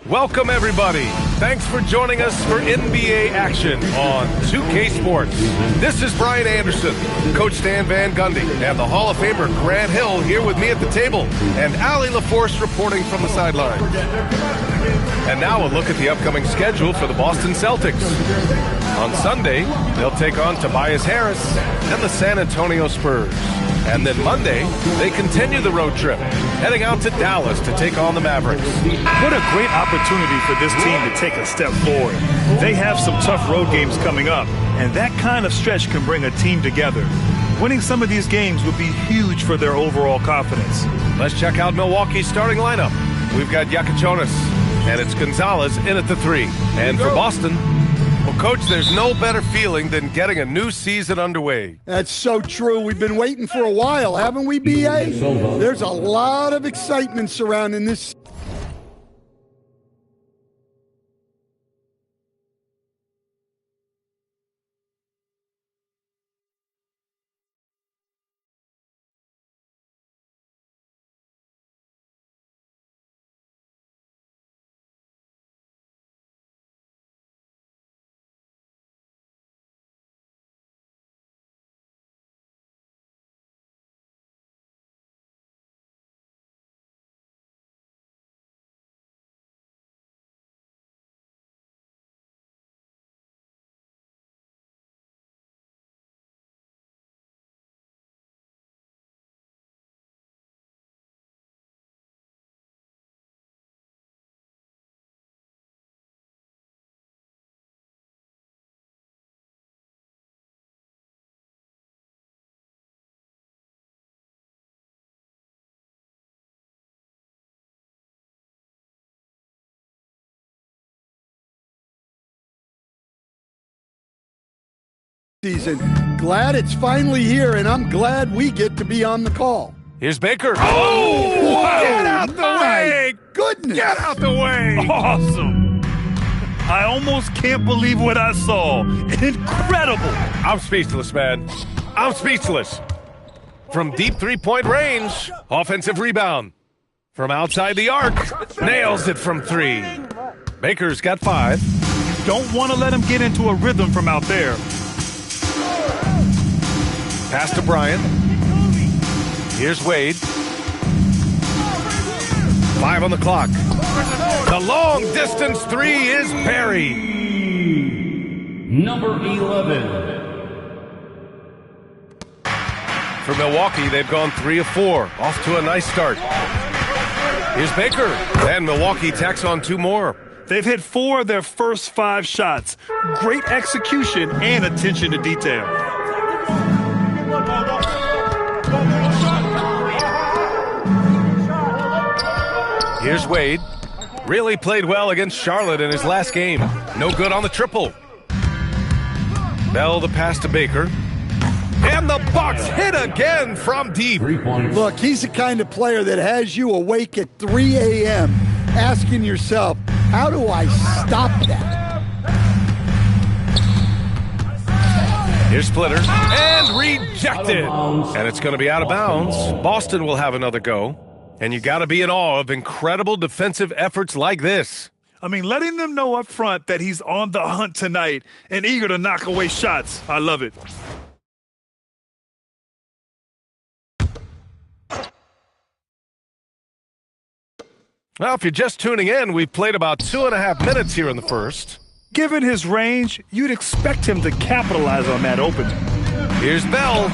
Welcome, everybody. Thanks for joining us for NBA action on 2K Sports. This is Brian Anderson, Coach Stan Van Gundy, and the Hall of Famer Grant Hill here with me at the table, and Allie LaForce reporting from the sidelines. And now a look at the upcoming schedule for the Boston Celtics. On Sunday, they'll take on Tobias Harris and the San Antonio Spurs. And then Monday, they continue the road trip, heading out to Dallas to take on the Mavericks. What a great opportunity for this team to take a step forward. They have some tough road games coming up, and that kind of stretch can bring a team together. Winning some of these games would be huge for their overall confidence. Let's check out Milwaukee's starting lineup. We've got Jonas, and it's Gonzalez in at the 3. And for Boston, well, Coach, there's no better feeling than getting a new season underway. That's so true. We've been waiting for a while, haven't we, B.A.? There's a lot of excitement surrounding this. Season. Glad it's finally here, and I'm glad we get to be on the call. Here's Baker. Oh! Wow. Get out the way! Goodness! Get out the way! Awesome! I almost can't believe what I saw. Incredible! I'm speechless, man. I'm speechless. From deep three-point range, offensive rebound. From outside the arc, nails it from 3. Baker's got 5. Don't want to let him get into a rhythm from out there. Pass to Bryant. Here's Wade. 5 on the clock. The long distance 3 is Barry. Number 11. For Milwaukee, they've gone 3 of 4. Off to a nice start. Here's Baker. And Milwaukee tacks on 2 more. They've hit 4 of their first 5 shots. Great execution and attention to detail. Here's Wade. Really played well against Charlotte in his last game. No good on the triple. Bell the pass to Baker. And the Bucks hit again from deep. Look, he's the kind of player that has you awake at 3 a.m. asking yourself, how do I stop that? Here's Splitter. And rejected. And it's going to be out of bounds. Boston will have another go. And you got to be in awe of incredible defensive efforts like this. I mean, letting them know up front that he's on the hunt tonight and eager to knock away shots. I love it. Well, if you're just tuning in, we've played about 2.5 minutes here in the first. Given his range, you'd expect him to capitalize on that opening. Here's Bell.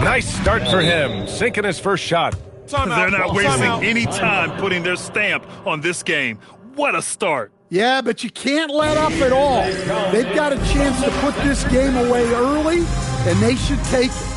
Nice start for him, sinking his first shot. They're not wasting any time putting their stamp on this game. What a start. Yeah, but you can't let up at all. They've got a chance to put this game away early, and they should take it.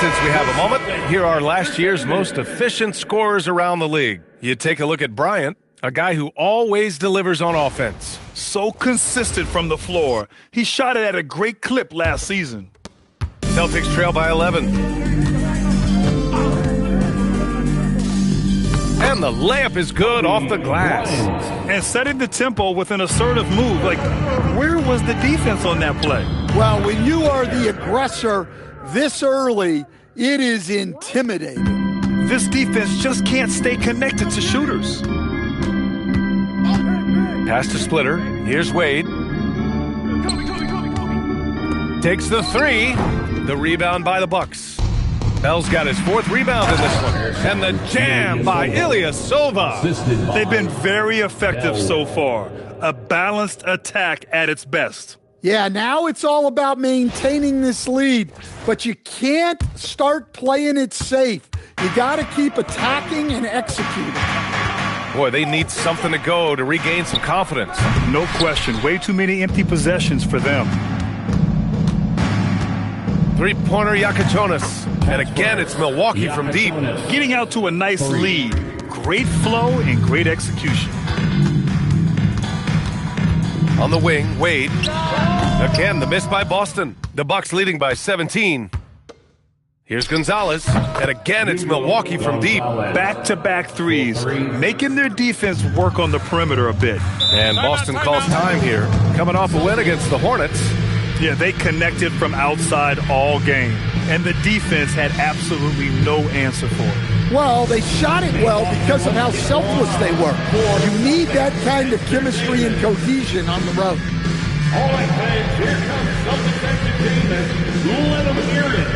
since we have a moment, here are last year's most efficient scorers around the league. You take a look at Bryant, a guy who always delivers on offense. So consistent from the floor. He shot it at a great clip last season. Celtics trail by 11. And the layup is good off the glass. And setting the tempo with an assertive move. Like, where was the defense on that play? Well, when you are the aggressor this early, it is intimidating. This defense just can't stay connected to shooters. Pass to Splitter. Here's Wade. Takes the three. The rebound by the Bucks. Bell's got his fourth rebound in this one. And the jam by Ilyasova. They've been very effective so far. A balanced attack at its best. Yeah, now it's all about maintaining this lead, but you can't start playing it safe. You got to keep attacking and executing. Boy, they need something to go to regain some confidence. No question. Way too many empty possessions for them. Three-pointer Yakachonis. And again, it's Milwaukee from deep. Getting out to a nice lead. Great flow and great execution. On the wing, Wade. Again, the miss by Boston. The Bucks leading by 17. Here's Gonzalez. And again, it's Milwaukee from deep. Back-to-back threes, making their defense work on the perimeter a bit. And Boston calls time here. Coming off a win against the Hornets. Yeah, they connected from outside all game. And the defense had absolutely no answer for it. Well, they shot it well because of how selfless they were. You need that kind of chemistry and cohesion on the road. All right, fans, here comes Celtics entertainment. Let them hear it.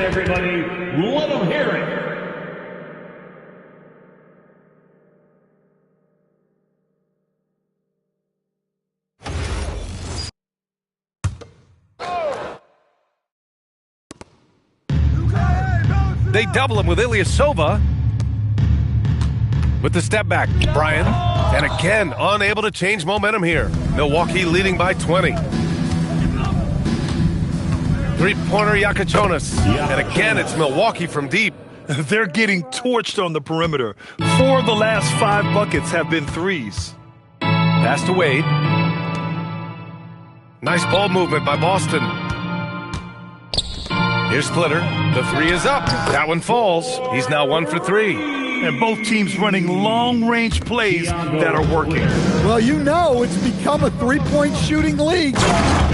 Everybody, let them hear it. They double him with Ilyasova. With the step back, Bryant. And again, unable to change momentum here. Milwaukee leading by 20. Three-pointer Yakachonis. And again, it's Milwaukee from deep. They're getting torched on the perimeter. 4 of the last 5 buckets have been threes. Pass to Wade. Nice ball movement by Boston. Here's Splitter. The three is up. That one falls. He's now 1 for 3. And both teams running long-range plays that are working. Well, you know it's become a three-point shooting league.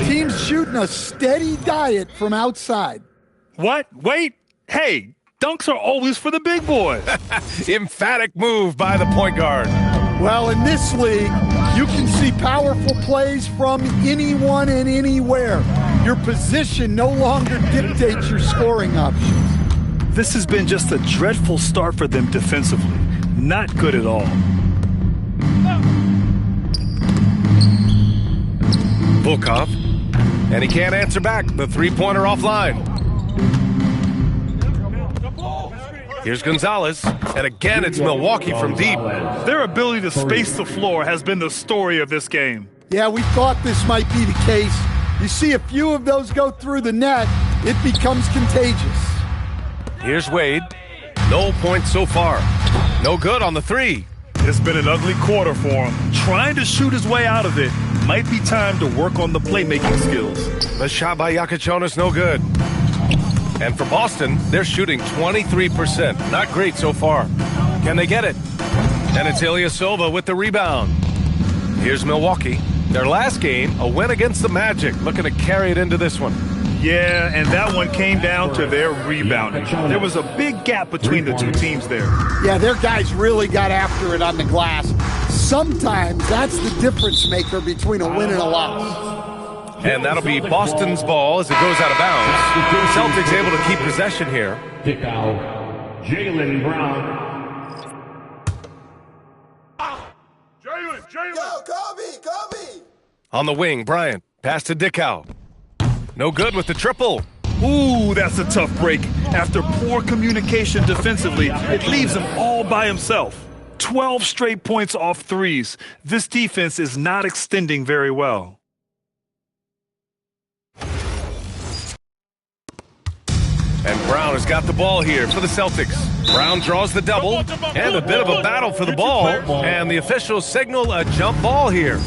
Teams shooting a steady diet from outside. What? Wait. Hey, dunks are always for the big boys. Emphatic move by the point guard. Well, in this league, you can see powerful plays from anyone and anywhere. Your position no longer dictates your scoring options. This has been just a dreadful start for them defensively. Not good at all. Volkov. And he can't answer back. The three-pointer offline. Here's Gonzalez. And again, it's Milwaukee from deep. Their ability to space the floor has been the story of this game. Yeah, we thought this might be the case. You see a few of those go through the net, it becomes contagious. Here's Wade. No points so far. No good on the three. It's been an ugly quarter for him. Trying to shoot his way out of it. Might be time to work on the playmaking skills. The shot by Yakachonis, no good. And for Boston, they're shooting 23%. Not great so far. Can they get it? And it's Ilyasova with the rebound. Here's Milwaukee. Their last game, a win against the Magic. Looking to carry it into this one. Yeah, and that one came down to their rebounding. There was a big gap between the two teams there. Yeah, their guys really got after it on the glass. Sometimes that's the difference maker between a win and a loss. And that'll be Boston's ball as it goes out of bounds. Celtics able to keep possession here. Kick out, Jaylen Brown. Yo, Kobe! On the wing, Bryant. Pass to Dickow. No good with the triple. Ooh, that's a tough break. After poor communication defensively, it leaves him all by himself. 12 straight points off threes. This defense is not extending very well. And Brown has got the ball here for the Celtics. Brown draws the double, and a bit of a battle for the ball. And the officials signal a jump ball here.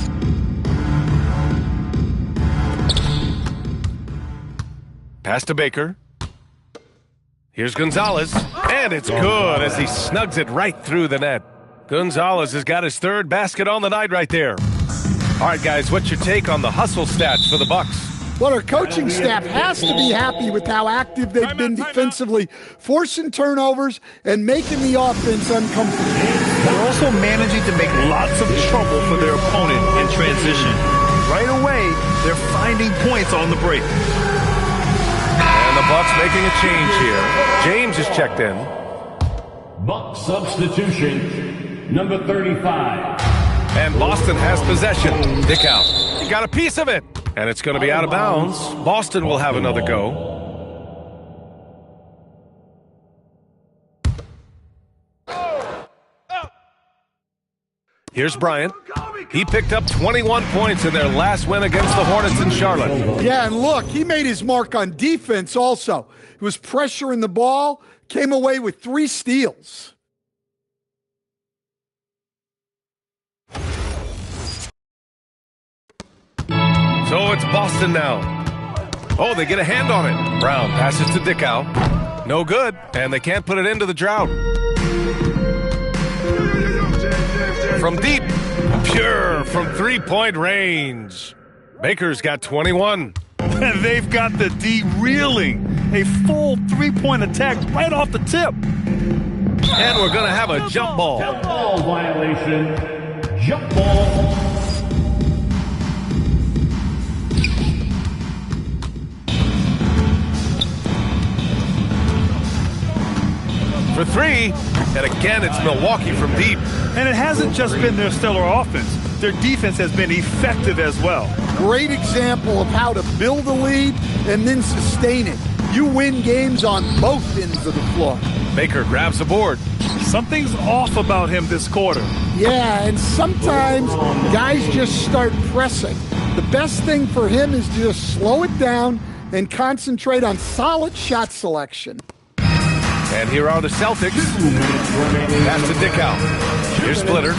Pass to Baker. Here's Gonzalez, and it's good as he snugs it right through the net. Gonzalez has got his third basket on the night right there. All right, guys, what's your take on the hustle stats for the Bucks? Well, our coaching staff has to be happy with how active they've been defensively, forcing turnovers and making the offense uncomfortable. They're also managing to make lots of trouble for their opponent in transition. Right away, they're finding points on the break. And the Bucks making a change here. James is checked in. Bucks substitution, number 35. And Boston has possession. Dickow. He got a piece of it. And it's going to be out of bounds. Boston will have another go. Here's Bryant. He picked up 21 points in their last win against the Hornets in Charlotte. Yeah, and look, he made his mark on defense also. He was pressuring the ball, came away with 3 steals. So it's Boston now. Oh, they get a hand on it. Brown passes to Dickow. No good, and they can't put it into the drought. From deep, pure from three-point range. Baker's got 21. And they've got the D reeling. A full three-point attack right off the tip. And we're going to have a jump ball. Jump ball violation. Jump ball. For 3, and again it's Milwaukee from deep. And it hasn't just been their stellar offense. Their defense has been effective as well. Great example of how to build a lead and then sustain it. You win games on both ends of the floor. Baker grabs the board. Something's off about him this quarter. Yeah, and sometimes guys just start pressing. The best thing for him is to just slow it down and concentrate on solid shot selection. And here are the Celtics. Pass to Dickow. Here's Splitter.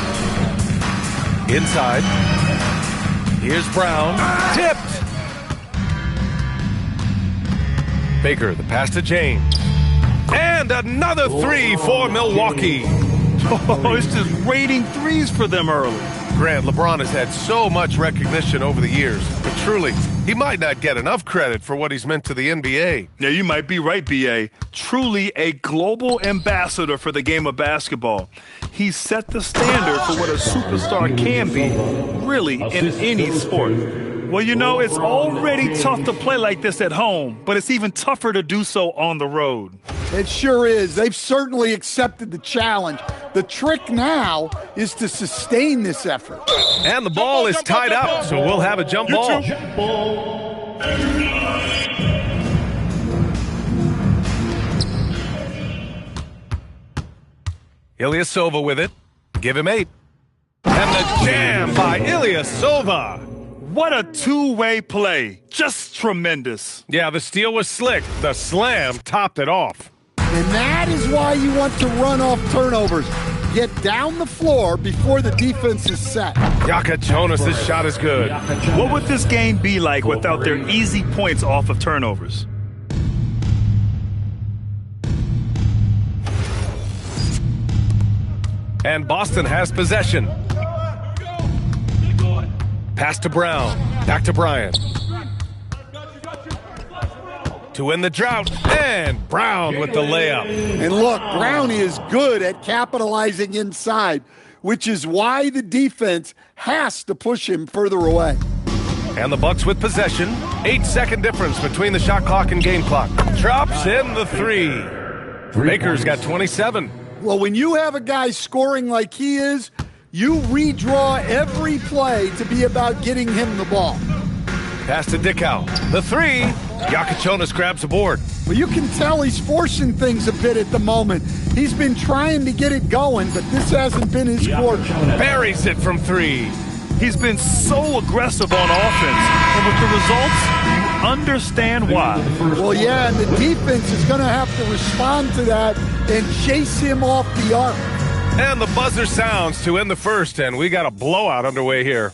Inside. Here's Brown. Tipped. Baker, the pass to James. And another 3 for Milwaukee. Oh, it's just raining threes for them early. Grant, LeBron has had so much recognition over the years, but truly, he might not get enough credit for what he's meant to the NBA. Yeah, you might be right, B.A. Truly a global ambassador for the game of basketball. He set the standard for what a superstar can be, really, in any sport. Well, you know, it's already tough to play like this at home, but it's even tougher to do so on the road. It sure is. They've certainly accepted the challenge. The trick now is to sustain this effort. And the ball is tied up, so we'll have a jump ball. Jump ball. Ilyasova with it. Give him 8. And the jam by Ilyasova. What a two-way play. Just tremendous. Yeah, the steal was slick. The slam topped it off. And that is why you want to run off turnovers. Get down the floor before the defense is set. Yaka Jonas' shot is good. What would this game be like without their easy points off of turnovers? And Boston has possession. Pass to Brown. Back to Bryant. To win the drought. And Brown with the layup. And look, Brown is good at capitalizing inside, which is why the defense has to push him further away. And the Bucks with possession. 8-second difference between the shot clock and game clock. Drops in the three. Baker's got 27. Well, when you have a guy scoring like he is, you redraw every play to be about getting him the ball. Pass to Dickow. The three. Yakachonis grabs the board. Well, you can tell he's forcing things a bit at the moment. He's been trying to get it going, but this hasn't been his quarter. Buries it from three. He's been so aggressive on offense, and with the results, you understand why. Well, yeah, and the defense is going to have to respond to that and chase him off the arc. And the buzzer sounds to end the first, and we got a blowout underway here.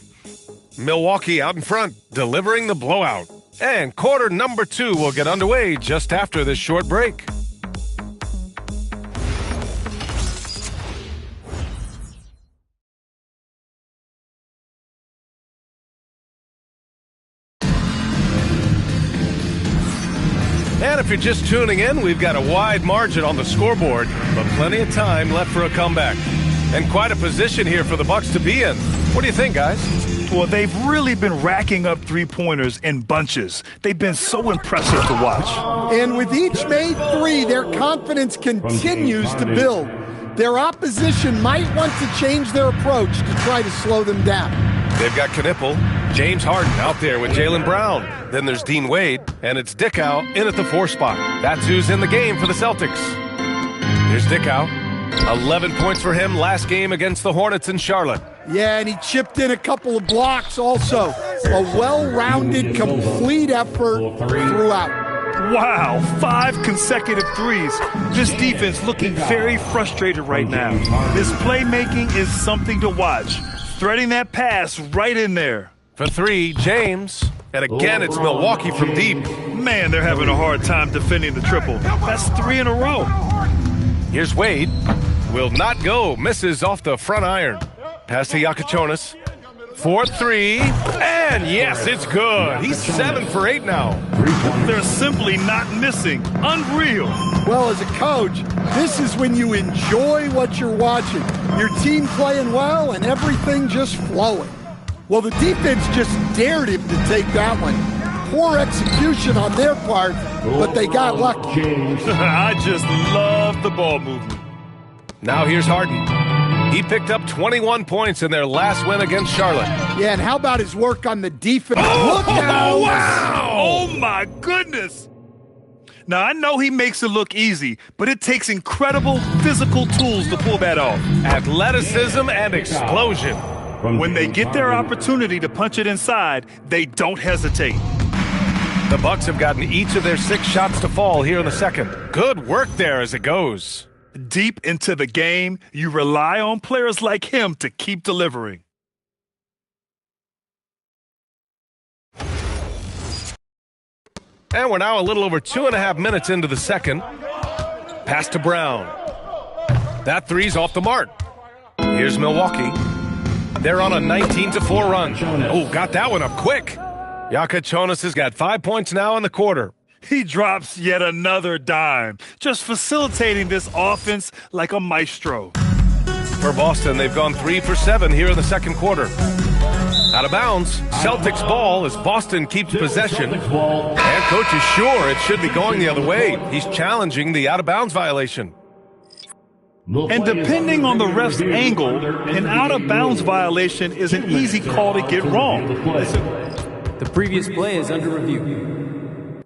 Milwaukee out in front, delivering the blowout. And quarter number 2 will get underway just after this short break. And if you're just tuning in, we've got a wide margin on the scoreboard, but plenty of time left for a comeback. And quite a position here for the Bucks to be in. What do you think, guys? Well, they've really been racking up three-pointers in bunches. They've been so impressive to watch. And with each made three, their confidence continues to build. Their opposition might want to change their approach to try to slow them down. They've got Knipple, James Harden out there with Jaylen Brown. Then there's Dean Wade, and it's Dickow in at the 4 spot. That's who's in the game for the Celtics. Here's Dickow. 11 points for him last game against the Hornets in Charlotte. Yeah, and he chipped in a couple of blocks also. A well-rounded, complete effort throughout. Wow, 5 consecutive threes. This defense looking very frustrated right now. This playmaking is something to watch. Threading that pass right in there. For 3, James. And again, it's Milwaukee from deep. Man, they're having a hard time defending the triple. That's 3 in a row. Here's Wade. Will not go. Misses off the front iron. Pass to Yakachonis. 4-3. And yes, it's good. He's 7 for 8 now. They're simply not missing. Unreal. Well, as a coach, this is when you enjoy what you're watching. Your team playing well and everything just flowing. Well, the defense just dared him to take that one. Poor execution on their part, but they got lucky. I just love the ball movement. Now here's Harden. He picked up 21 points in their last win against Charlotte. Yeah, and how about his work on the defense? Look out! Wow! Oh, my goodness! Now, I know he makes it look easy, but it takes incredible physical tools to pull that off. Athleticism and explosion. When they get their opportunity to punch it inside, they don't hesitate. The Bucks have gotten each of their 6 shots to fall here in the second. Good work there as it goes. Deep into the game, you rely on players like him to keep delivering. And we're now a little over 2.5 minutes into the second. Pass to Brown. That three's off the mark. Here's Milwaukee. They're on a 19-4 run. Oh, got that one up quick. Yakachonis has got 5 points now in the quarter. He drops yet another dime, just facilitating this offense like a maestro. For Boston, they've gone 3 for 7 here in the second quarter. Out of bounds, Celtics ball as Boston keeps possession. And coach is sure it should be going the other way. He's challenging the out-of-bounds violation. And depending on the ref's angle, an out-of-bounds violation is an easy call to get wrong. The previous play is under review.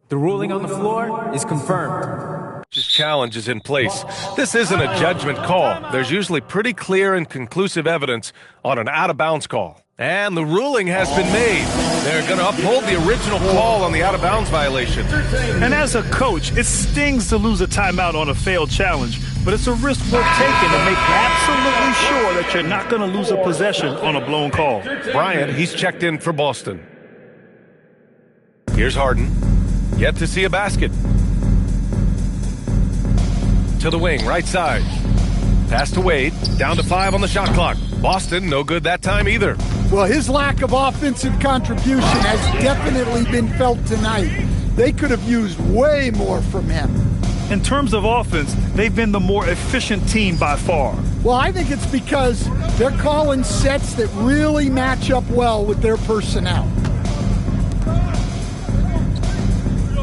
The ruling on the floor is confirmed. This challenge is in place. This isn't a judgment call. There's usually pretty clear and conclusive evidence on an out-of-bounds call. And the ruling has been made. They're going to uphold the original call on the out-of-bounds violation. And as a coach, it stings to lose a timeout on a failed challenge, but it's a risk worth taking to make absolutely sure that you're not going to lose a possession on a blown call. Bryant, he's checked in for Boston. Here's Harden. Yet to see a basket. To the wing, right side. Pass to Wade. Down to 5 on the shot clock. Boston, no good that time either. Well, his lack of offensive contribution has definitely been felt tonight. They could have used way more from him. In terms of offense, they've been the more efficient team by far. Well, I think it's because they're calling sets that really match up well with their personnel.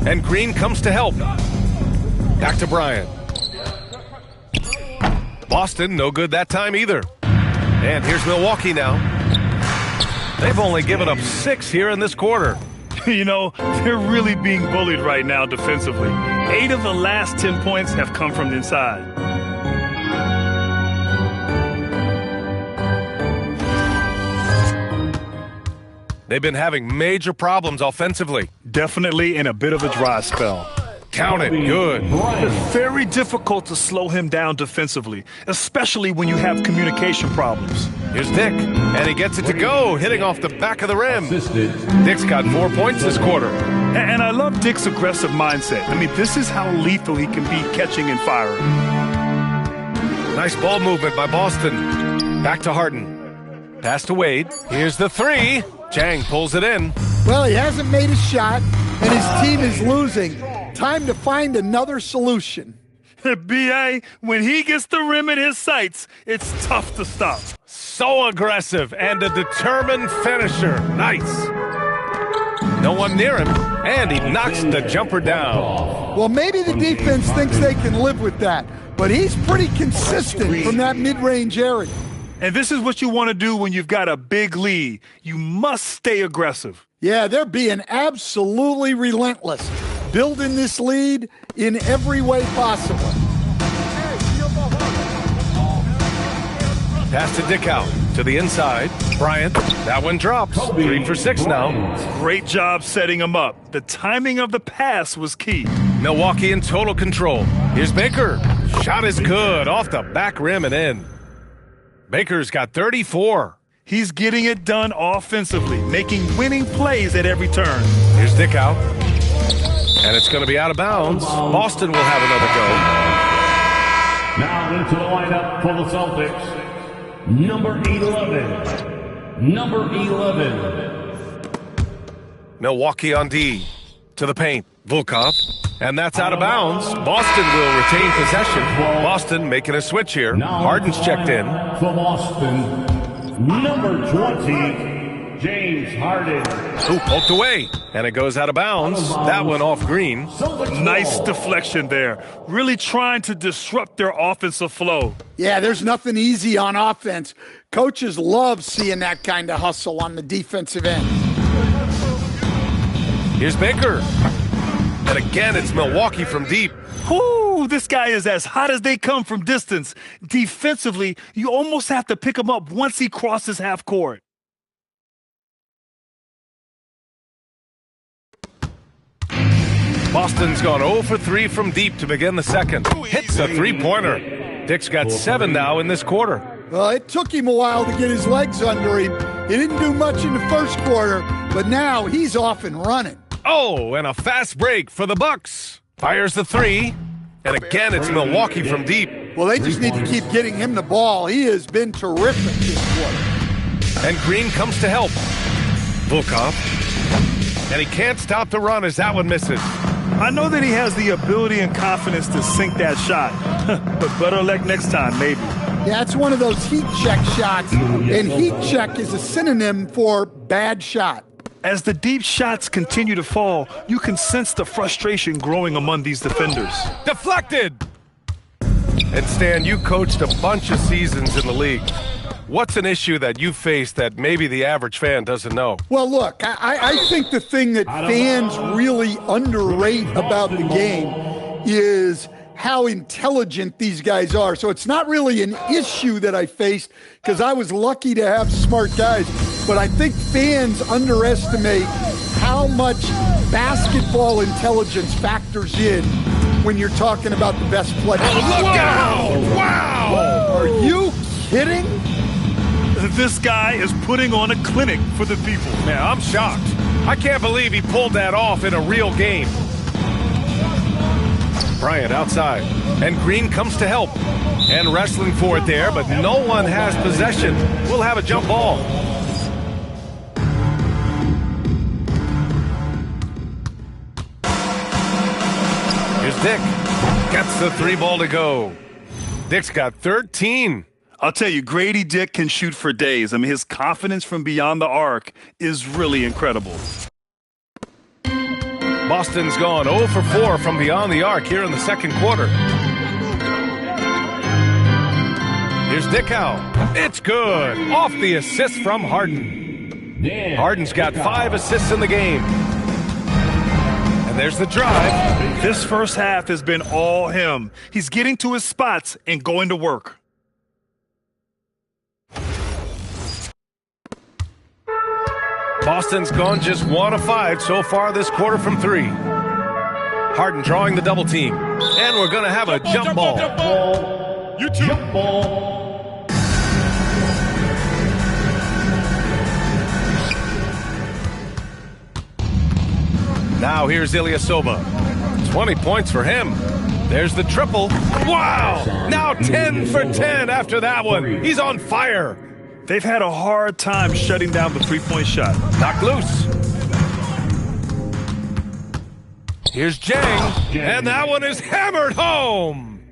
And Green comes to help. Back to Bryant. Boston, no good that time either. And here's Milwaukee now. They've only given up 6 here in this quarter. You know, they're really being bullied right now defensively. 8 of the last 10 points have come from inside. They've been having major problems offensively. Definitely in a bit of a dry spell. Count it. Good. It's very difficult to slow him down defensively, especially when you have communication problems. Here's Dick, and he gets it to go, hitting off the back of the rim. Dick's got 4 points this quarter. And I love Dick's aggressive mindset. I mean, this is how lethal he can be catching and firing. Nice ball movement by Boston. Back to Harden. Pass to Wade. Here's the three. Chang pulls it in. Well, he hasn't made a shot, and his team is losing. Time to find another solution. B.A., when he gets the rim in his sights, it's tough to stop. So aggressive and a determined finisher. Nice. No one near him, and he knocks the jumper down. Well, maybe the defense thinks they can live with that, but he's pretty consistent from that mid-range area. And this is what you want to do when you've got a big lead. You must stay aggressive. Yeah, they're being absolutely relentless, building this lead in every way possible. Pass to Dick out to the inside. Bryant, that one drops. 3 for 6 now. Great job setting him up. The timing of the pass was key. Milwaukee in total control. Here's Baker. Shot is good, off the back rim and in. Baker's got 34. He's getting it done offensively, making winning plays at every turn. Here's Dick out. And it's going to be out of bounds. Boston will have another go. Now into the lineup for the Celtics, number 11. Number 11. Milwaukee on D. To the paint. Volkov. And that's out of bounds. Boston will retain possession. Boston making a switch here. Harden's checked in. For Boston, number 20, James Harden. Ooh, poked away. And it goes out of bounds. That one off Green. Nice deflection there. Really trying to disrupt their offensive flow. Yeah, there's nothing easy on offense. Coaches love seeing that kind of hustle on the defensive end. Here's Baker. And again, it's Milwaukee from deep. Whoo, this guy is as hot as they come from distance. Defensively, you almost have to pick him up once he crosses half court. Boston's gone 0 for 3 from deep to begin the second. Hits a three-pointer. Dick's got 7 now in this quarter. Well, it took him a while to get his legs under him. He didn't do much in the first quarter, but now he's off and running. Oh, and a fast break for the Bucks. Fires the three. And again, it's Milwaukee from deep. Well, they just need to keep getting him the ball. He has been terrific this quarter. And Green comes to help. Volkov. And he can't stop the run as that one misses. I know that he has the ability and confidence to sink that shot, but better luck next time, maybe. Yeah, it's one of those heat check shots, and heat check is a synonym for bad shot. As the deep shots continue to fall, you can sense the frustration growing among these defenders. Deflected! And Stan, you coached a bunch of seasons in the league. What's an issue that you face that maybe the average fan doesn't know? Well, look, I think the thing that fans really underrate about the game is how intelligent these guys are. So it's not really an issue that I faced because I was lucky to have smart guys. But I think fans underestimate how much basketball intelligence factors in when you're talking about the best players. Oh, look out! Wow! Are you kidding? This guy is putting on a clinic for the people. Man, I'm shocked. I can't believe he pulled that off in a real game. Bryant outside. And Green comes to help. And wrestling for it there, but no one has possession. We'll have a jump ball. Here's Dick. Gets the three ball to go. Dick's got 13. I'll tell you, Grady Dick can shoot for days. I mean, his confidence from beyond the arc is really incredible. Boston's gone 0 for 4 from beyond the arc here in the second quarter. Here's Dickow. It's good. Off the assist from Harden. Harden's got 5 assists in the game. And there's the drive. This first half has been all him. He's getting to his spots and going to work. Boston's gone just 1 of 5 so far this quarter from 3. Harden drawing the double team. And we're going to have a jump ball. Jump ball. Now here's Ilyasova. 20 points for him. There's the triple. Wow! Now 10 for 10 after that one. He's on fire. They've had a hard time shutting down the three-point shot. Knocked loose. Here's Jang, and that one is hammered home.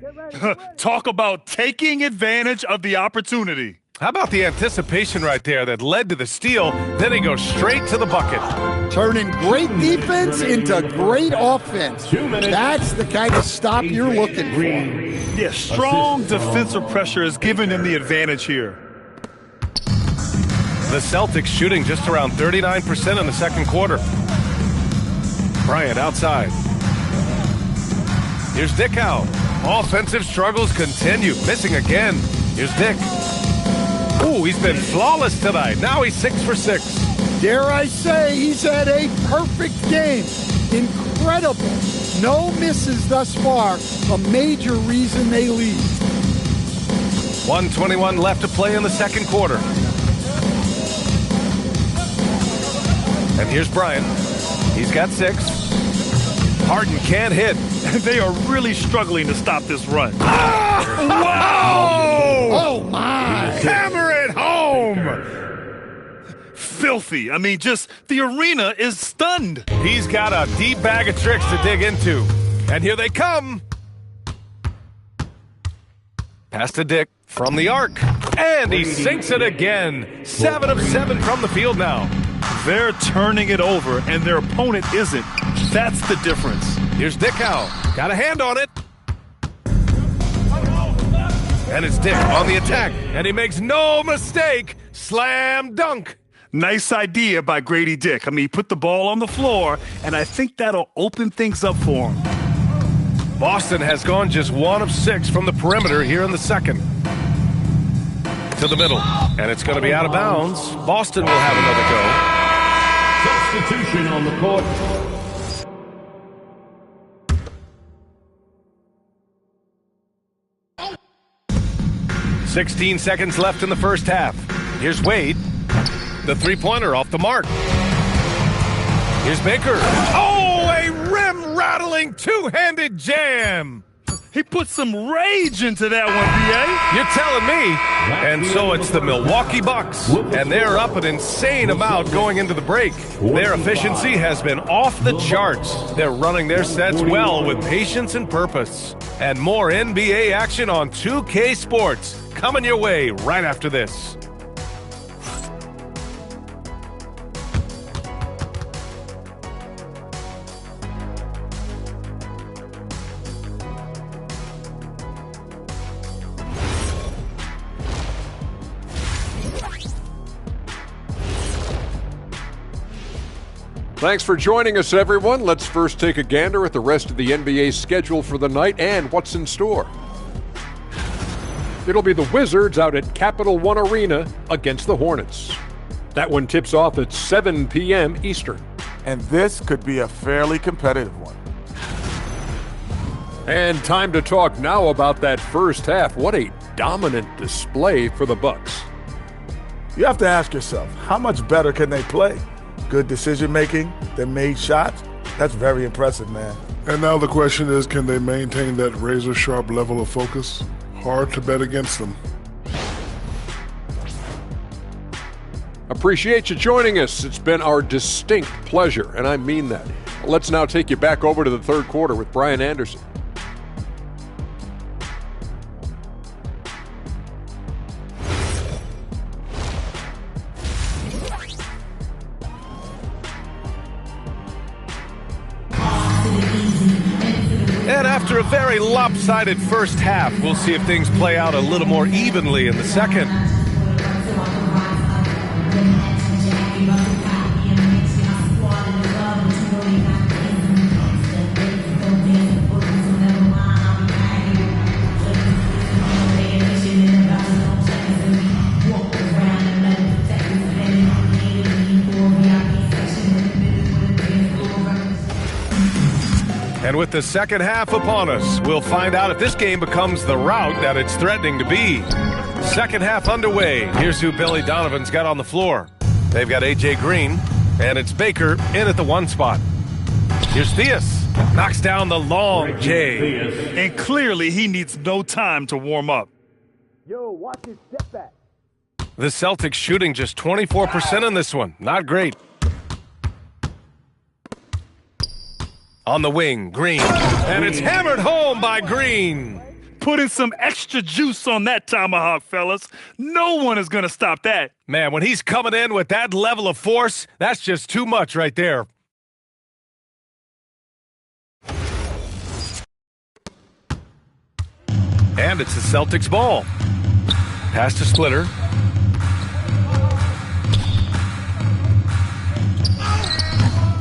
Talk about taking advantage of the opportunity. How about the anticipation right there that led to the steal? Then he goes straight to the bucket. Turning great defense into great offense. That's the kind of stop you're looking for. Yeah, strong defensive pressure is giving them the advantage here. The Celtics shooting just around 39% in the second quarter. Bryant outside. Here's Dickow. Offensive struggles continue. Missing again. Here's Dick. Ooh, he's been flawless tonight. Now he's 6 for 6. Dare I say he's had a perfect game. Incredible. No misses thus far. A major reason they lead. 1:21 left to play in the second quarter. And here's Bryant. He's got 6. Harden can't hit. They are really struggling to stop this run. Wow! Oh, my. Hammer it home! Filthy. I mean, just the arena is stunned. He's got a deep bag of tricks to dig into. And here they come. Pass to Dick from the arc. And he sinks it again. 7 of 7 from the field now. They're turning it over, and their opponent isn't. That's the difference. Here's Dickow. Got a hand on it. And it's Dick on the attack. And he makes no mistake. Slam dunk. Nice idea by Grady Dick. I mean, he put the ball on the floor, and I think that'll open things up for him. Boston has gone just 1 of 6 from the perimeter here in the second. To the middle. And it's going to be out of bounds. Boston will have another go. Substitution on the court. 16 seconds left in the first half. Here's Wade. The three-pointer off the mark. Here's Baker. Oh, a rim-rattling two-handed jam. He put some rage into that one, B.A. You're telling me. And so it's the Milwaukee Bucks, and they're up an insane amount going into the break. Their efficiency has been off the charts. They're running their sets well with patience and purpose. And more NBA action on 2K Sports coming your way right after this. Thanks for joining us, everyone. Let's first take a gander at the rest of the NBA schedule for the night and what's in store. It'll be the Wizards out at Capital One Arena against the Hornets. That one tips off at 7 p.m. Eastern. And this could be a fairly competitive one. And time to talk now about that first half. What a dominant display for the Bucks. You have to ask yourself, how much better can they play? Good decision-making, they made shots. That's very impressive, man. And now the question is, can they maintain that razor-sharp level of focus? Hard to bet against them. Appreciate you joining us. It's been our distinct pleasure, and I mean that. Let's now take you back over to the third quarter with Brian Anderson. And after a very lopsided first half, we'll see if things play out a little more evenly in the second. And with the second half upon us, we'll find out if this game becomes the rout that it's threatening to be. Second half underway. Here's who Billy Donovan's got on the floor. They've got A.J. Green, and it's Baker in at the 1 spot. Here's Theus. Knocks down the long J. And clearly he needs no time to warm up. Yo, watch his step back. The Celtics shooting just 24% in this one. Not great. On the wing, Green. And it's hammered home by Green. Putting some extra juice on that tomahawk, fellas. No one is going to stop that. Man, when he's coming in with that level of force, that's just too much right there. And it's the Celtics ball. Pass to Splitter.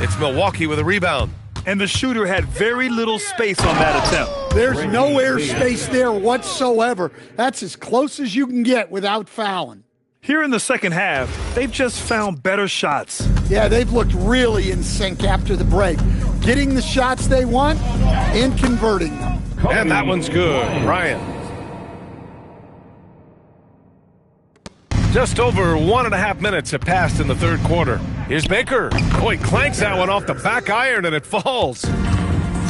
It's Milwaukee with a rebound. And the shooter had very little space on that attempt. There's no air space there whatsoever. That's as close as you can get without fouling. Here in the second half, they've just found better shots. Yeah, they've looked really in sync after the break. Getting the shots they want and converting them. And that one's good. Ryan. Just over 1.5 minutes have passed in the third quarter. Here's Baker. Oh, he clanks that one off the back iron and it falls.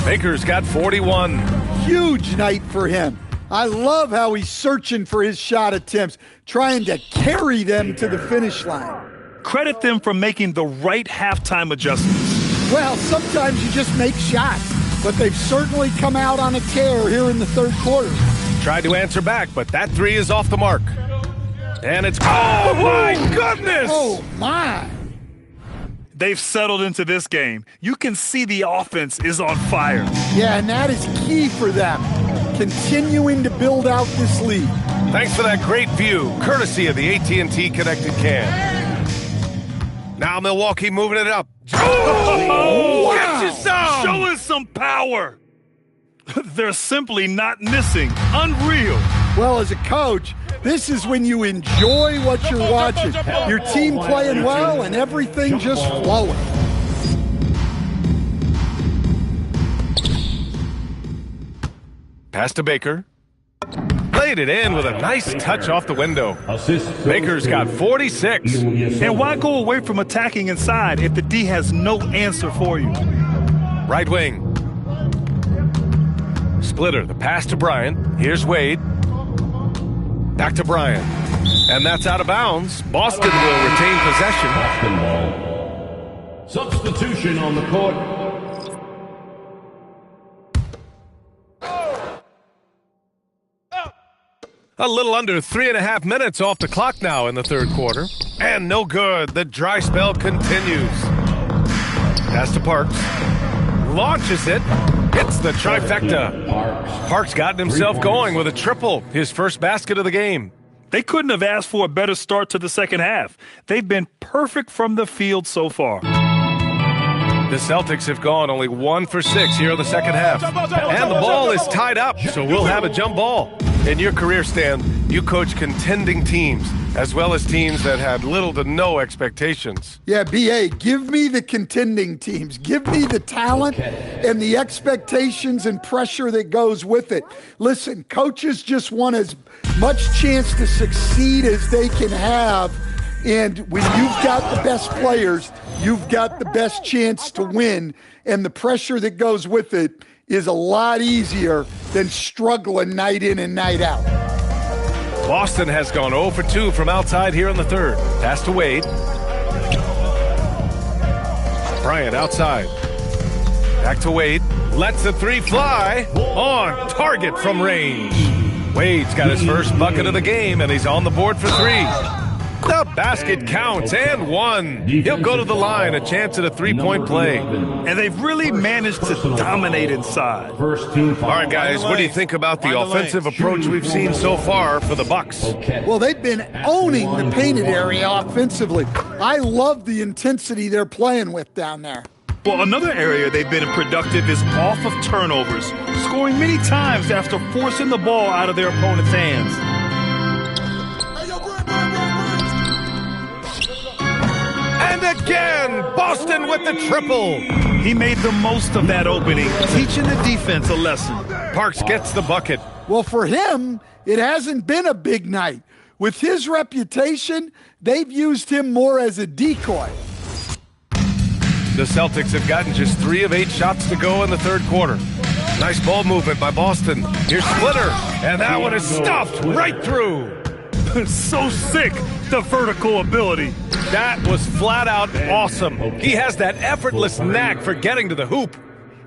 Baker's got 41. Huge night for him. I love how he's searching for his shot attempts, trying to carry them to the finish line. Credit them for making the right halftime adjustments. Well, sometimes you just make shots, but they've certainly come out on a tear here in the third quarter. Tried to answer back, but that three is off the mark. And it's... Oh, my goodness! Oh, my. They've settled into this game. You can see the offense is on fire. Yeah, and that is key for them, continuing to build out this lead. Thanks for that great view, courtesy of the AT&T Connected Can. Now Milwaukee moving it up. Oh, wow. Get you some! Showing some power. They're simply not missing. Unreal. Well, as a coach, this is when you enjoy what you're watching. Your team playing well and everything just flowing. Pass to Baker. Played it in with a nice touch off the window. Baker's got 46. And why go away from attacking inside if the D has no answer for you? Right wing. Splitter, the pass to Bryant. Here's Wade. Back to Bryant. And that's out of bounds. Boston will retain possession. Basketball. Substitution on the court. A little under 3.5 minutes off the clock now in the third quarter. And no good. The dry spell continues. Pass to Parks. Launches it. Hits the trifecta. Parks gotten himself going with a triple. His first basket of the game. They couldn't have asked for a better start to the second half. They've been perfect from the field so far. The Celtics have gone only 1 for 6 here in the second half. And the ball is tied up, so we'll have a jump ball. In your career, Stan, you coach contending teams, as well as teams that had little to no expectations. Yeah, B.A., give me the contending teams. Give me the talent and the expectations and pressure that goes with it. Listen, coaches just want as much chance to succeed as they can have. And when you've got the best players, you've got the best chance to win. And the pressure that goes with it is a lot easier than struggling night in and night out. Boston has gone 0 for 2 from outside here in the third. Pass to Wade. Bryant outside. Back to Wade. Lets the three fly. On target from range. Wade's got his first bucket of the game, and he's on the board for 3. The basket counts and one. He'll go to the line, a chance at a three-point play. And they've really managed to dominate inside. All right, guys, what do you think about the offensive approach we've seen so far for the Bucks? Well, they've been owning the painted area offensively. I love the intensity they're playing with down there. Well, another area they've been productive is off of turnovers, scoring many times after forcing the ball out of their opponent's hands. And again, Boston with the triple. He made the most of that opening, teaching the defense a lesson. Parks gets the bucket. Well, for him, it hasn't been a big night. With his reputation, they've used him more as a decoy. The Celtics have gotten just 3 of 8 shots to go in the third quarter. Nice ball movement by Boston. Here's Splitter, and that one is stuffed right through. So sick, the vertical ability. That was flat out awesome. He has that effortless knack for getting to the hoop.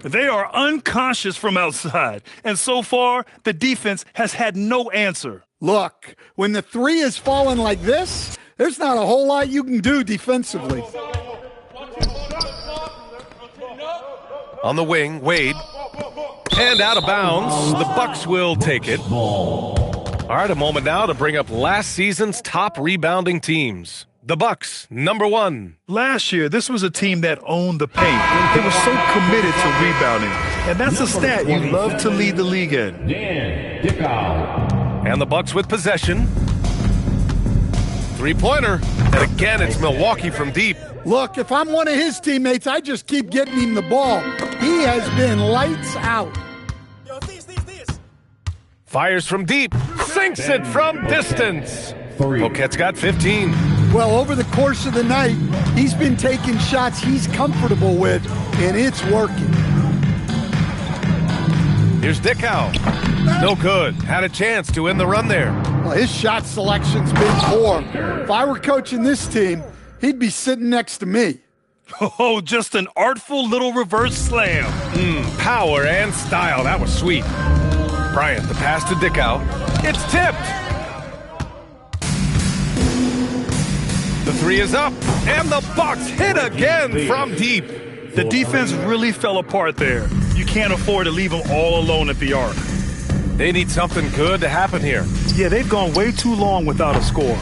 They are unconscious from outside, and so far, the defense has had no answer. Look, when the three is falling like this, there's not a whole lot you can do defensively. On the wing, Wade. And out of bounds, the Bucks will take it. All right, a moment now to bring up last season's top rebounding teams. The Bucks, number 1. Last year, this was a team that owned the paint. They were so committed to rebounding, and that's a stat you love to lead the league in. And the Bucks with possession. Three-pointer. And again, it's Milwaukee from deep. Look, if I'm one of his teammates, I just keep getting him the ball. He has been lights out. Fires from deep. Sinks it from distance. Poquet's got 15. Well, over the course of the night, he's been taking shots he's comfortable with, and it's working. Here's Dickow. No good. Had a chance to end the run there. Well, his shot selection's been poor. If I were coaching this team, he'd be sitting next to me. Oh, just an artful little reverse slam. Power and style. That was sweet. Bryant, the pass to Dickow. It's tipped. The three is up, and the Bucks hit again from deep. The defense really fell apart there. You can't afford to leave them all alone at the arc. They need something good to happen here. Yeah, they've gone way too long without a score.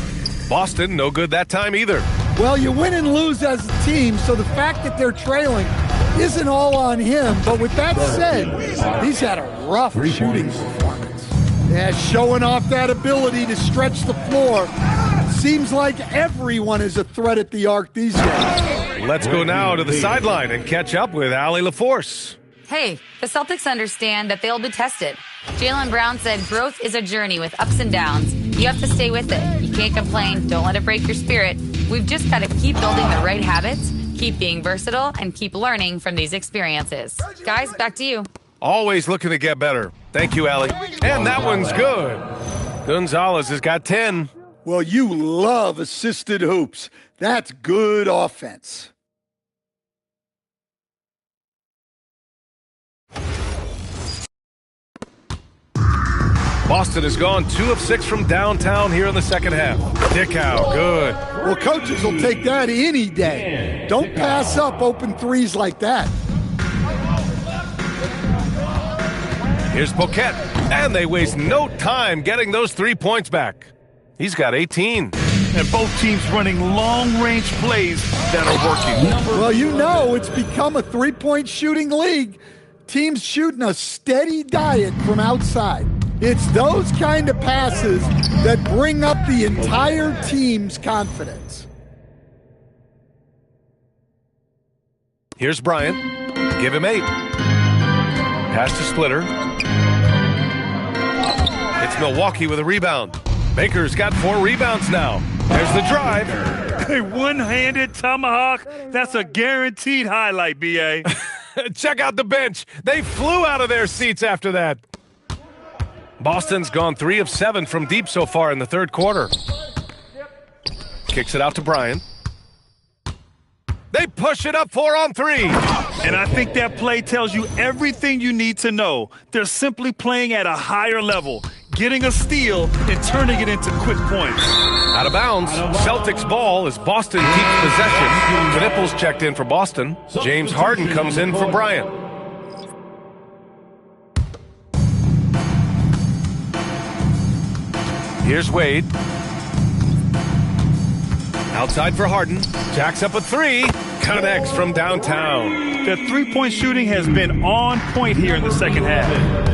Boston, no good that time either. Well, you win and lose as a team, so the fact that they're trailing isn't all on him. But with that said, he's had a rough shooting performance. Yeah, showing off that ability to stretch the floor. Seems like everyone is a threat at the arc these days. Let's go now to the sideline and catch up with Allie LaForce. Hey, the Celtics understand that they'll be tested. Jaylen Brown said growth is a journey with ups and downs. You have to stay with it. You can't complain. Don't let it break your spirit. We've just got to keep building the right habits, keep being versatile, and keep learning from these experiences. Guys, back to you. Always looking to get better. Thank you, Allie. And that one's good. Gonzalez has got 10. Well, you love assisted hoops. That's good offense. Boston has gone 2 of 6 from downtown here in the second half. Dickow, good. Well, coaches will take that any day. Don't pass up open threes like that. Here's Poquet, and they waste no time getting those 3 points back. He's got 18. And both teams running long-range plays that are working. Well, you know it's become a three-point shooting league. Teams shooting a steady diet from outside. It's those kind of passes that bring up the entire team's confidence. Here's Bryant. Give him 8. Pass to Splitter. It's Milwaukee with a rebound. Baker's got 4 rebounds now. There's the drive. A one-handed tomahawk. That's a guaranteed highlight, B.A. Check out the bench. They flew out of their seats after that. Boston's gone 3 of 7 from deep so far in the third quarter. Kicks it out to Bryant. They push it up 4 on 3. And I think that play tells you everything you need to know. They're simply playing at a higher level, getting a steal and turning it into quick points. Out of bounds. Celtics ball as Boston keeps possession. The Nipples checked in for Boston. James Harden comes in for Bryant. Here's Wade. Outside for Harden. Jacks up a three. Connects from downtown. The three-point shooting has been on point here in the second half.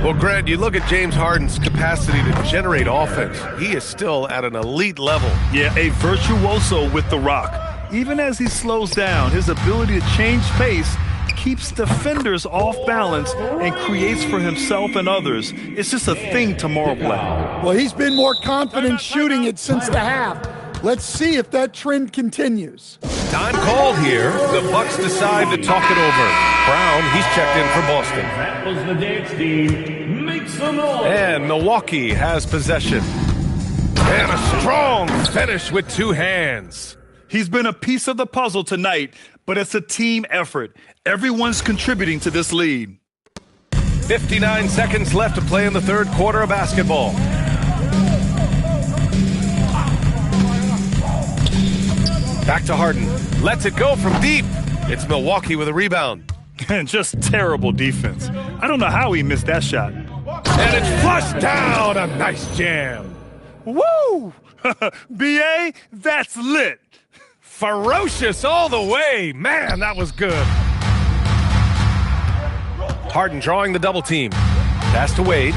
Well, Grant, you look at James Harden's capacity to generate offense. He is still at an elite level. Yeah, a virtuoso with the rock. Even as he slows down, his ability to change pace keeps defenders off balance and creates for himself and others. It's just a thing to marvel at. Well, he's been more confident shooting it since the half. Let's see if that trend continues. Time called here. The Bucks decide to talk it over. Brown, he's checked in for Boston. That was the dance team. Make some noise. And Milwaukee has possession. And a strong finish with two hands. He's been a piece of the puzzle tonight, but it's a team effort. Everyone's contributing to this lead. 59 seconds left to play in the third quarter of basketball. Back to Harden. Lets it go from deep. It's Milwaukee with a rebound. And just terrible defense. I don't know how he missed that shot. And it's flushed down. A nice jam. Woo! B.A., that's lit. Ferocious all the way. Man, that was good. Harden drawing the double team. Pass to Wade.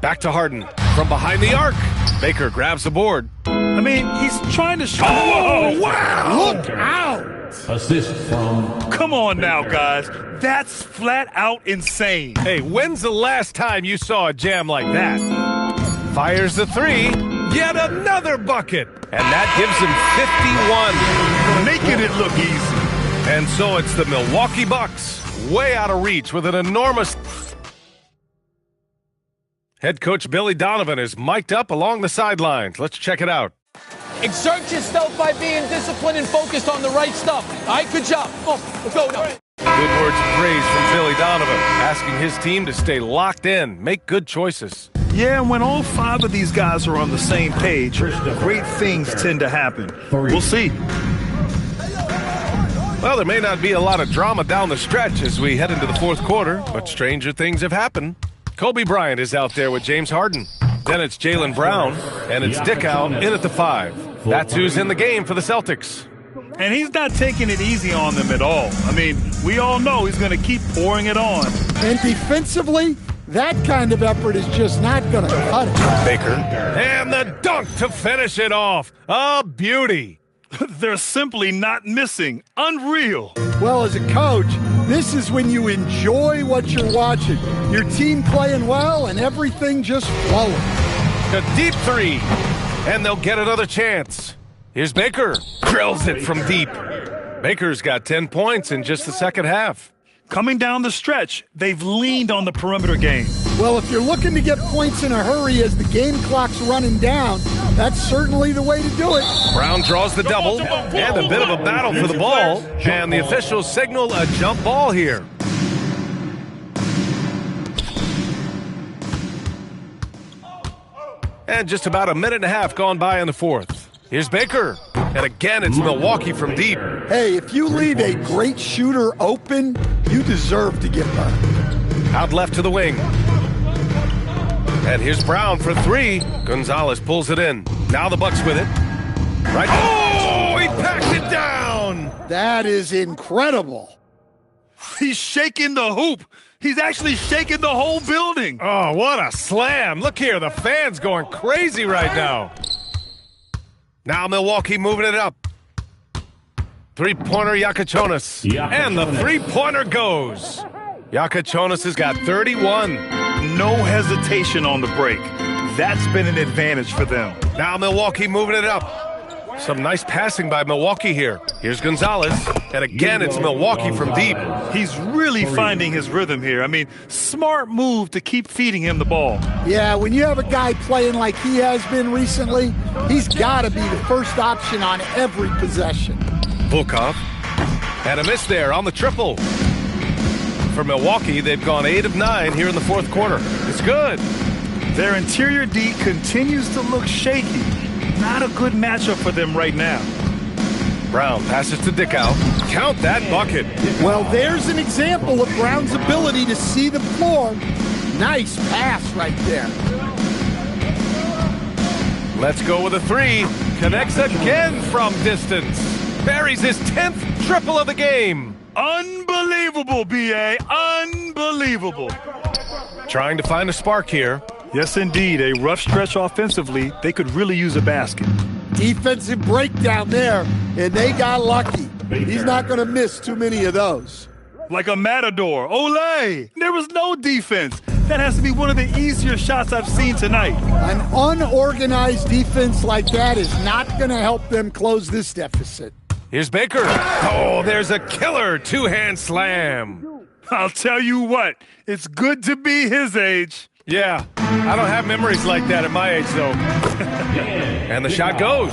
Back to Harden. From behind the arc. Baker grabs the board. I mean, he's trying to show. Oh, wow! Look out! Assist from... Come on now, guys. That's flat out insane. Hey, when's the last time you saw a jam like that? Fires the three. Yet another bucket. And that gives him 51. Making it look easy. And so it's the Milwaukee Bucks. Way out of reach with an enormous... Head coach Billy Donovan is mic'd up along the sidelines. Let's check it out. Exert yourself by being disciplined and focused on the right stuff. All right, good job. Oh, go now. Good words of praise from Billy Donovan, asking his team to stay locked in, make good choices. Yeah, and when all five of these guys are on the same page, great things tend to happen. We'll see. Well, there may not be a lot of drama down the stretch as we head into the fourth quarter, but stranger things have happened. Kobe Bryant is out there with James Harden. Then it's Jaylen Brown, and it's Dick out in at the 5. That's who's in the game for the Celtics. And he's not taking it easy on them at all. I mean, we all know he's going to keep pouring it on. And defensively, that kind of effort is just not going to cut it. Baker. And the dunk to finish it off. A beauty. They're simply not missing. Unreal. Well, as a coach, this is when you enjoy what you're watching. Your team playing well and everything just flowing. A deep three. And they'll get another chance. Here's Baker. Drills it from deep. Baker's got 10 points in just the second half. Coming down the stretch, they've leaned on the perimeter game. Well, if you're looking to get points in a hurry as the game clock's running down, that's certainly the way to do it. Brown draws the double, and a bit of a battle for the ball, and the officials signal a jump ball here. And just about a minute and a half gone by in the fourth. Here's Baker. And again, it's Milwaukee from deep. Hey, if you leave a great shooter open, you deserve to get burned. Out left to the wing. And here's Brown for three. Gonzalez pulls it in. Now the Bucks with it. Right. Oh, he packed it down. That is incredible. He's shaking the hoop. He's actually shaking the whole building. Oh, what a slam. Look here, the fans going crazy right now. Now Milwaukee moving it up. Three-pointer Yakachonis. And the three-pointer goes. Yakachonis has got 31. No hesitation on the break. That's been an advantage for them. Now Milwaukee moving it up. Some nice passing by Milwaukee here. Here's Gonzalez. And again, it's Milwaukee from deep. He's really finding his rhythm here. I mean, smart move to keep feeding him the ball. Yeah, when you have a guy playing like he has been recently, he's got to be the first option on every possession. Volkov. And a miss there on the triple. For Milwaukee, they've gone 8 of 9 here in the fourth quarter. It's good. Their interior D continues to look shaky. Not a good matchup for them right now. Brown passes to Dickow. Count that bucket. Well, there's an example of Brown's ability to see the floor. Nice pass right there. Let's go with a three. Connects again from distance. Buries his 10th triple of the game. Unbelievable, B.A. Unbelievable. Trying to find a spark here. Yes, indeed. A rough stretch offensively. They could really use a basket. Defensive breakdown there, and they got lucky. He's not going to miss too many of those. Like a matador. Olé! There was no defense. That has to be one of the easier shots I've seen tonight. An unorganized defense like that is not going to help them close this deficit. Here's Baker. Oh, there's a killer two-hand slam. I'll tell you what, it's good to be his age. Yeah, I don't have memories like that at my age, though. And the shot goes.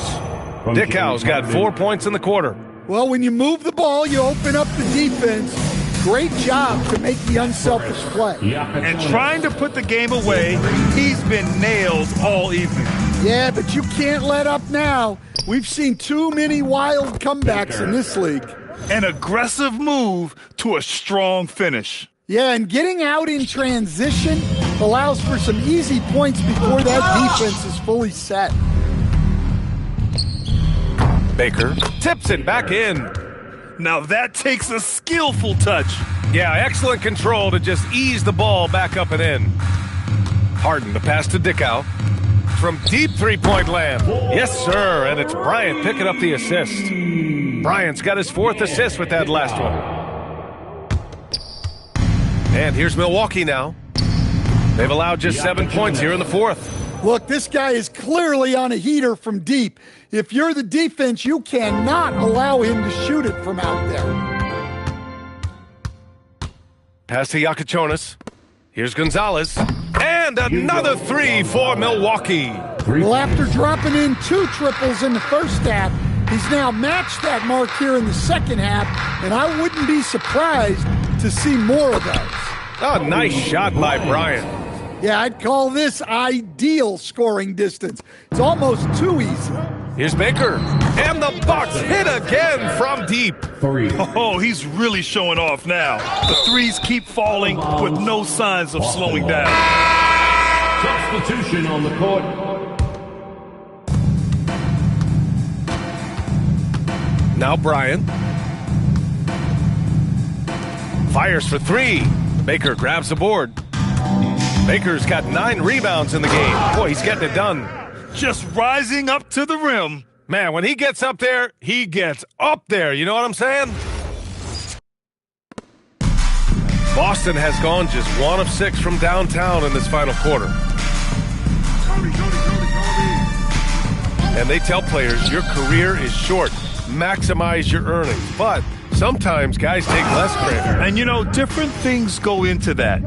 Dickow's got 4 points in the quarter. Well, when you move the ball, you open up the defense. Great job to make the unselfish play. And trying to put the game away, he's been nails all evening. Yeah, but you can't let up now. We've seen too many wild comebacks in this league. An aggressive move to a strong finish. Yeah, and getting out in transition allows for some easy points before that defense is fully set. Baker tips it back in. Now that takes a skillful touch. Yeah, excellent control to just ease the ball back up and in. Harden, the pass to Dickow. From deep three-point land. Yes, sir, and it's Bryant picking up the assist. Bryant's got his 4th assist with that last one. And here's Milwaukee now. They've allowed just 7 points here in the 4th. Look, this guy is clearly on a heater from deep. If you're the defense, you cannot allow him to shoot it from out there. Pass to Yakichonis. Here's Gonzalez. And another three for Milwaukee. Well, after dropping in 2 triples in the first half, he's now matched that mark here in the second half, and I wouldn't be surprised to see more of those. Oh, nice shot by Bryant. Yeah, I'd call this ideal scoring distance. It's almost too easy. Here's Baker, and the Bucks hit again from deep. Oh, he's really showing off now. The threes keep falling with no signs of slowing down. Substitution on the court. Now Bryant. Fires for 3. Baker grabs the board. Baker's got 9 rebounds in the game. Boy, he's getting it done. Just rising up to the rim. Man, when he gets up there, he gets up there. You know what I'm saying? Boston has gone just 1 of 6 from downtown in this final quarter. And they tell players, your career is short. Maximize your earnings. But sometimes guys take less credit. And, you know, different things go into that.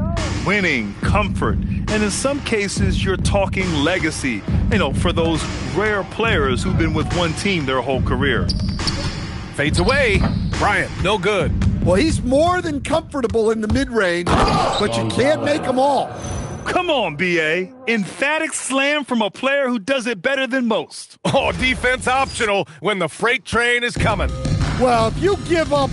Winning, comfort, and in some cases, you're talking legacy, you know, for those rare players who've been with one team their whole career. Fades away. Bryant, no good. Well, he's more than comfortable in the mid-range, but you can't make them all. Come on, B.A. Emphatic slam from a player who does it better than most. Oh, defense optional when the freight train is coming. Well, if you give up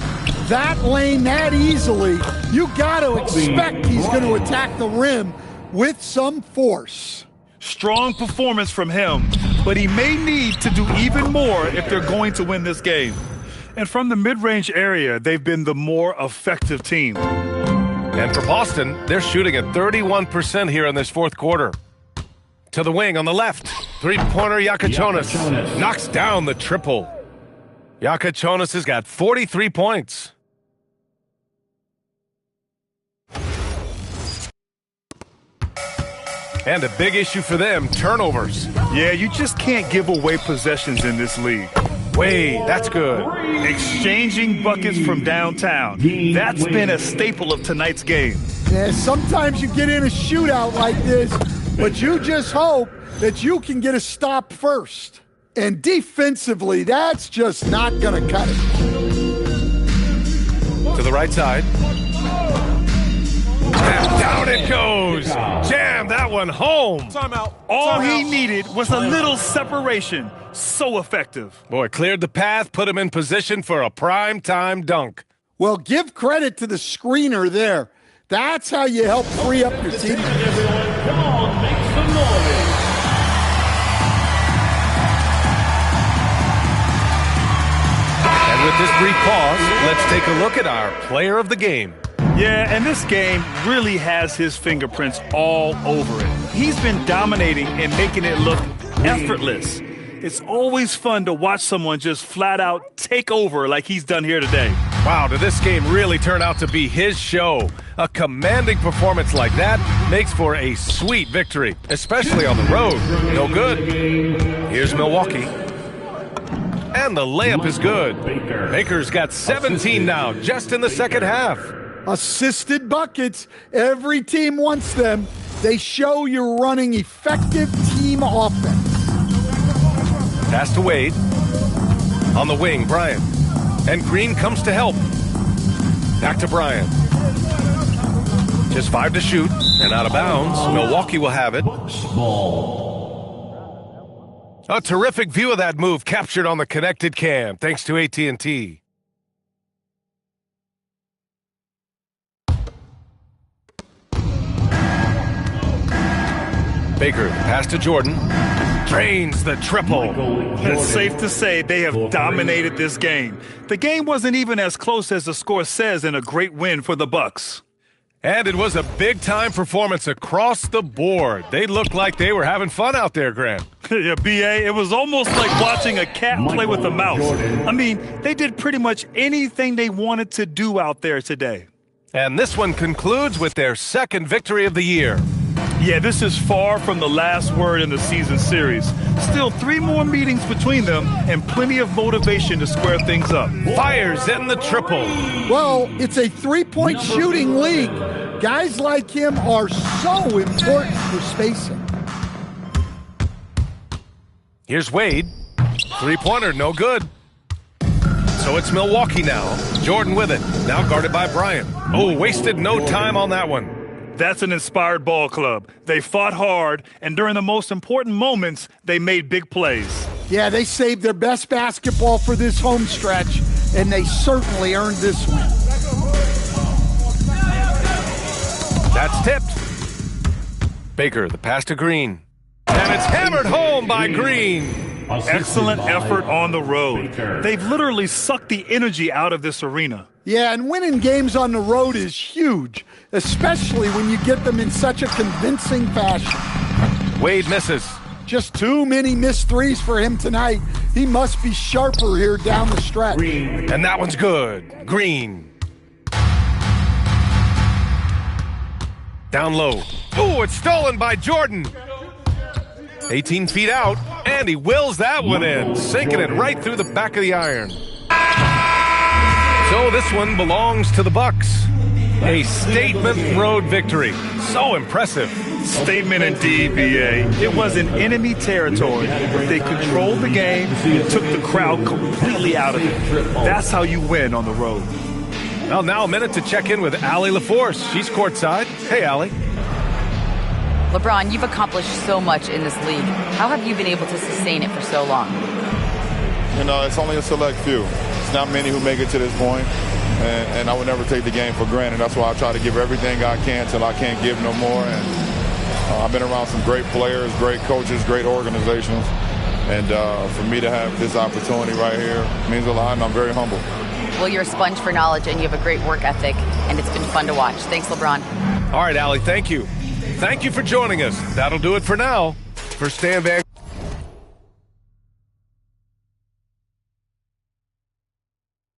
that lane that easily, you got to expect he's going to attack the rim with some force. Strong performance from him, but he may need to do even more if they're going to win this game. And from the mid-range area, they've been the more effective team. And for Boston, they're shooting at 31% here in this 4th quarter. To the wing on the left. Three-pointer Yakichonis knocks down the triple. Yakichonis has got 43 points. And a big issue for them, turnovers. Yeah, you just can't give away possessions in this league. Wait, that's good. Exchanging buckets from downtown. That's been a staple of tonight's game. Yeah, sometimes you get in a shootout like this, but you just hope that you can get a stop first. And defensively, that's just not going to cut it. To the right side. Snap Down it goes. Jam that one home. Timeout. All he needed was a little separation. So effective. Boy, cleared the path, put him in position for a prime-time dunk. Well, give credit to the screener there. That's how you help free up your team. Come on, make some noise. And with this brief pause, let's take a look at our player of the game. Yeah, and this game really has his fingerprints all over it. He's been dominating and making it look effortless. It's always fun to watch someone just flat out take over like he's done here today. Wow, did this game really turn out to be his show? A commanding performance like that makes for a sweet victory, especially on the road. No good. Here's Milwaukee. And the layup is good. Baker's got 17 now, just in the second half. Assisted buckets. Every team wants them. They show you're running effective team offense. Pass to Wade. On the wing, Bryant. And Green comes to help. Back to Bryant. Just 5 to shoot and out of bounds. Milwaukee will have it. A terrific view of that move captured on the connected cam, thanks to AT&T. Baker, pass to Jordan. Drains the triple. It's safe to say they have dominated this game. The game wasn't even as close as the score says in a great win for the Bucks. And it was a big-time performance across the board. They looked like they were having fun out there, Grant. Yeah, B.A., it was almost like watching a cat play with a mouse. I mean, they did pretty much anything they wanted to do out there today. And this one concludes with their second victory of the year. Yeah, this is far from the last word in the season series. Still 3 more meetings between them and plenty of motivation to square things up. Fires in the triple. Well, it's a three-point shooting league. Guys like him are so important for spacing. Here's Wade. Three-pointer, no good. So it's Milwaukee now. Jordan with it. Now guarded by Bryant. Oh, wasted no time on that one. That's an inspired ball club. They fought hard, and during the most important moments, they made big plays. Yeah, they saved their best basketball for this home stretch, and they certainly earned this win. That's tipped. Baker, the pass to Green. And it's hammered home by Green. Excellent effort on the road. They've literally sucked the energy out of this arena. Yeah, and winning games on the road is huge, especially when you get them in such a convincing fashion. Wade misses. Just too many missed threes for him tonight. He must be sharper here down the stretch. Green. And that one's good. Green. Down low. Oh, it's stolen by Jordan. 18 feet out, and he wills that one in, sinking it right through the back of the iron. So this one belongs to the Bucks. A statement road victory. So impressive. Statement indeed, B.A. It was in enemy territory, but they controlled the game and took the crowd completely out of it. That's how you win on the road. Well, now a minute to check in with Allie LaForce. She's courtside. Hey, Allie. LeBron, you've accomplished so much in this league. How have you been able to sustain it for so long? You know, it's only a select few. It's not many who make it to this point, and I would never take the game for granted. That's why I try to give everything I can till I can't give no more. And I've been around some great players, great coaches, great organizations, and for me to have this opportunity right here means a lot, and I'm very humble. Well, you're a sponge for knowledge, and you have a great work ethic, and it's been fun to watch. Thanks, LeBron. All right, Allie, thank you. Thank you for joining us. That'll do it for now. For Stan Van